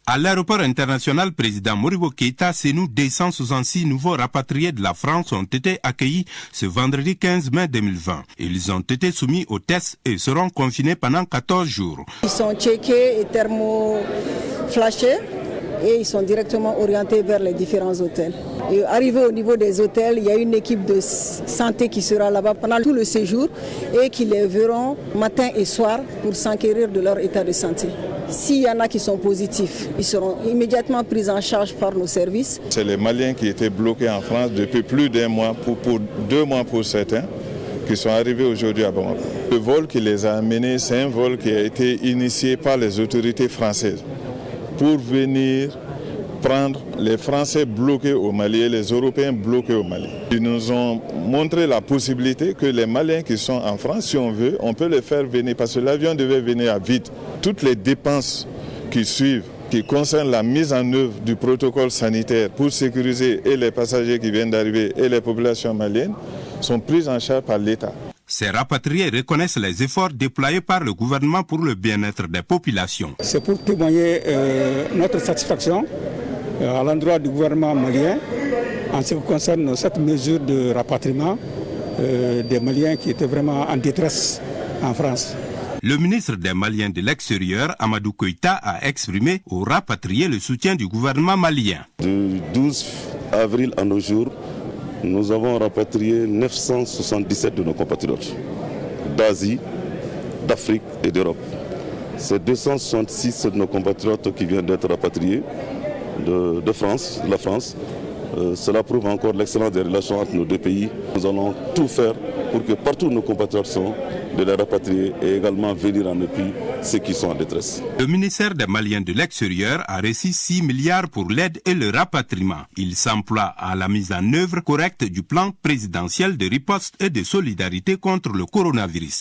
À l'aéroport international président Modibo Keïta, ces 266 nouveaux rapatriés de la France ont été accueillis ce vendredi 15 mai 2020. Ils ont été soumis aux tests et seront confinés pendant 14 jours. Ils sont checkés et thermoflashés et ils sont directement orientés vers les différents hôtels. Et arrivé au niveau des hôtels, il y a une équipe de santé qui sera là-bas pendant tout le séjour et qui les verront matin et soir pour s'enquérir de leur état de santé. S'il y en a qui sont positifs, ils seront immédiatement pris en charge par nos services. C'est les Maliens qui étaient bloqués en France depuis plus d'un mois, pour 2 mois pour certains, qui sont arrivés aujourd'hui à Bamako. Le vol qui les a amenés, c'est un vol qui a été initié par les autorités françaises pour venir prendre les Français bloqués au Mali et les Européens bloqués au Mali. Ils nous ont montré la possibilité que les Maliens qui sont en France, si on veut, on peut les faire venir parce que l'avion devait venir à vide. Toutes les dépenses qui suivent, qui concernent la mise en œuvre du protocole sanitaire pour sécuriser et les passagers qui viennent d'arriver et les populations maliennes, sont prises en charge par l'État. Ces rapatriés reconnaissent les efforts déployés par le gouvernement pour le bien-être des populations. C'est pour témoigner notre satisfaction à l'endroit du gouvernement malien en ce qui concerne cette mesure de rapatriement des Maliens qui étaient vraiment en détresse en France. Le ministre des Maliens de l'extérieur, Amadou Koïta, a exprimé aux rapatriés le soutien du gouvernement malien. Du 12 avril à nos jours, nous avons rapatrié 977 de nos compatriotes d'Asie, d'Afrique et d'Europe. C'est 266 de nos compatriotes qui viennent d'être rapatriés de France, de la France. Cela prouve encore l'excellence des relations entre nos deux pays. Nous allons tout faire pour que partout où nos compatriotes sont, de les rapatrier et également venir en appui ceux qui sont en détresse. Le ministère des Maliens de l'extérieur a reçu 6 milliards pour l'aide et le rapatriement. Il s'emploie à la mise en œuvre correcte du plan présidentiel de riposte et de solidarité contre le coronavirus.